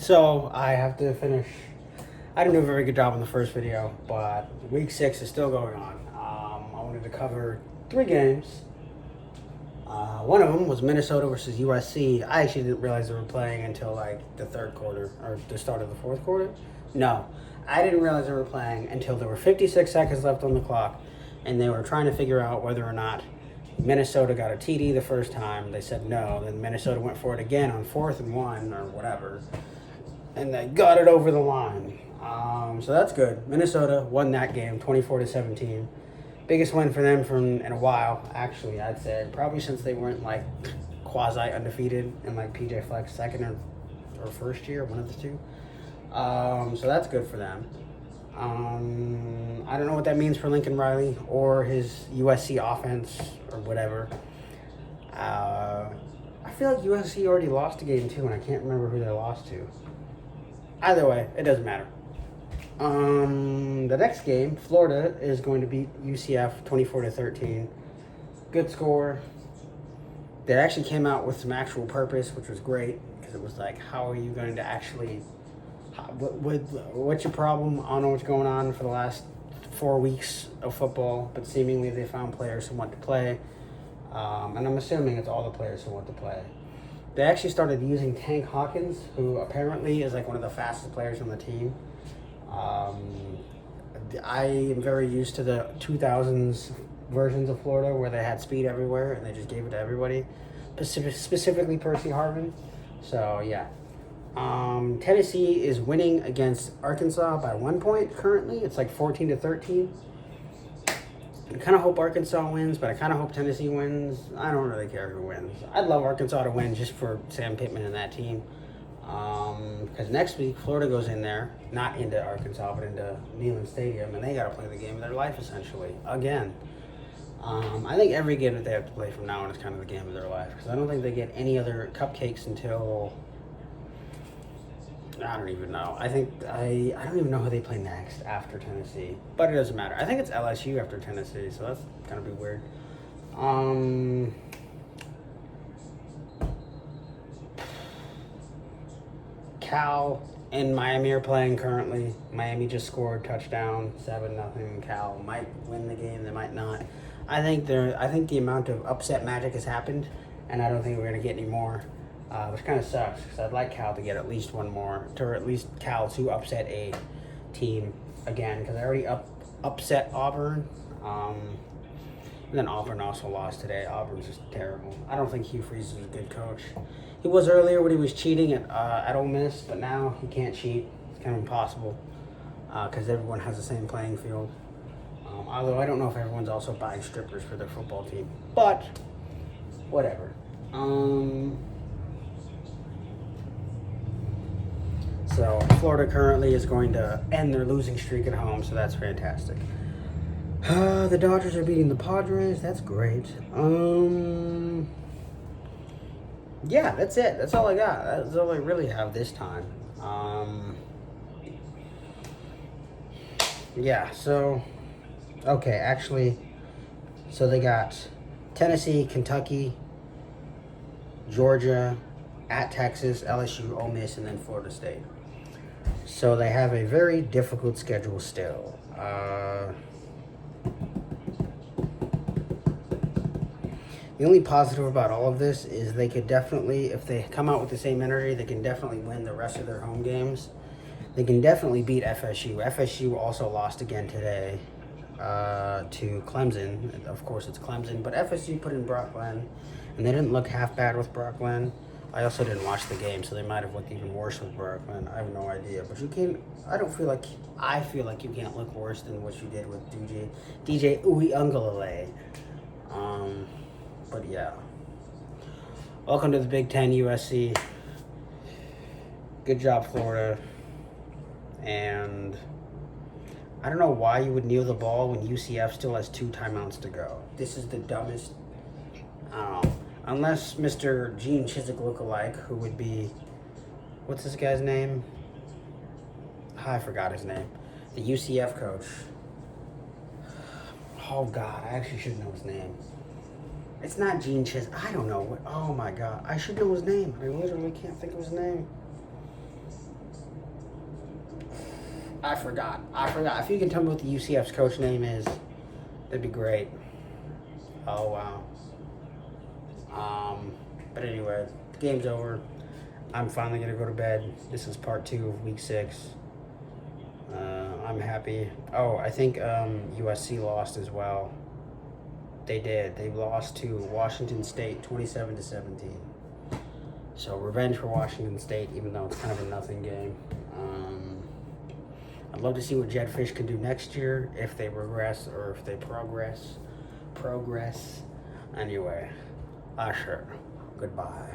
So I have to finish. I didn't do a very good job on the first video, but week 6 is still going on. I wanted to cover 3 games. One of them was Minnesota versus USC. I actually didn't realize they were playing until like the third quarter or the start of the fourth quarter. No, I didn't realize they were playing until there were 56 seconds left on the clock, and they were trying to figure out whether or not Minnesota got a TD the first time. They said no. Then Minnesota went for it again on 4th and 1 or whatever, and they got it over the line. So that's good. Minnesota won that game 24-17. Biggest win for them in a while, actually, I'd say. Probably since they weren't like quasi undefeated in like PJ Fleck's second or first year, one of the two. So that's good for them. I don't know what that means for Lincoln Riley or his USC offense or whatever. I feel like USC already lost a game too, and I can't remember who they lost to. Either way, it doesn't matter. The next game, Florida is going to beat UCF 24-13. Good score. They actually came out with some actual purpose, which was great, because it was like, how are you going to actually, what's your problem? I don't know what's going on for the last 4 weeks of football, but seemingly they found players who want to play, and I'm assuming it's all the players who want to play. They actually started using Tank Hawkins, who apparently is like one of the fastest players on the team. I am very used to the 2000s versions of Florida where they had speed everywhere and they just gave it to everybody, specifically Percy Harvin. So yeah, Tennessee is winning against Arkansas by 1 point currently. It's like 14-13. I kind of hope Arkansas wins, but I kind of hope Tennessee wins. I don't really care who wins. I'd love Arkansas to win just for Sam Pittman and that team. Because next week, Florida goes in there, not into Arkansas, but into Neyland Stadium, and they got to play the game of their life, essentially, again. I think every game that they have to play from now on is kind of the game of their life, because I don't think they get any other cupcakes until, I don't even know. I don't even know who they play next after Tennessee, but it doesn't matter. I think it's LSU after Tennessee, so that's going to be weird. Cal and Miami are playing currently. Miami just scored touchdown, 7-0. Cal might win the game, they might not. I think the amount of upset magic has happened, and I don't think we're gonna get any more, which kind of sucks because I'd like Cal to get at least one more, or at least Cal to upset a team again, because I already upset Auburn. And then Auburn also lost today. Auburn's just terrible. I don't think Hugh Freeze is a good coach. He was earlier when he was cheating at Ole Miss, but now he can't cheat. It's kind of impossible because everyone has the same playing field. Although I don't know if everyone's also buying strippers for their football team. But, whatever. So, Florida currently is going to end their losing streak at home, so that's fantastic. The Dodgers are beating the Padres. That's great. Yeah, that's it. That's all I got. That's all I really have this time. Yeah, so, okay, actually, so they got Tennessee, Kentucky, Georgia, at Texas, LSU, Ole Miss, and then Florida State. So they have a very difficult schedule still. The only positive about all of this is they could definitely, if they come out with the same energy, they can definitely win the rest of their home games. They can definitely beat FSU. FSU also lost again today to Clemson. Of course, it's Clemson, but FSU put in Brock Glenn, and they didn't look half bad with Brock Glenn. I also didn't watch the game, so they might have looked even worse with Brock Glenn. I have no idea. But you can't, I feel like you can't look worse than what you did with DJ Uiagalelei. But yeah. Welcome to the Big Ten, USC. Good job, Florida. And I don't know why you would kneel the ball when UCF still has 2 timeouts to go. This is the dumbest. I don't know. Unless Mr. Gene Chizik lookalike, who would be, what's this guy's name? I forgot his name. The UCF coach. Oh God, I actually should know his name. It's not Gene Chizik. I don't know. Oh my God, I should know his name. I literally can't think of his name. I forgot. If you can tell me what the UCF's coach name is, that'd be great. Oh, wow. But anyway, the game's over. I'm finally going to go to bed. This is part 2 of week 6. I'm happy. Oh, I think USC lost as well. They did. They lost to Washington State 27-17. So revenge for Washington State, even though it's kind of a nothing game. I'd love to see what Jedfish can do next year, if they regress or if they progress. Anyway, Usher, goodbye.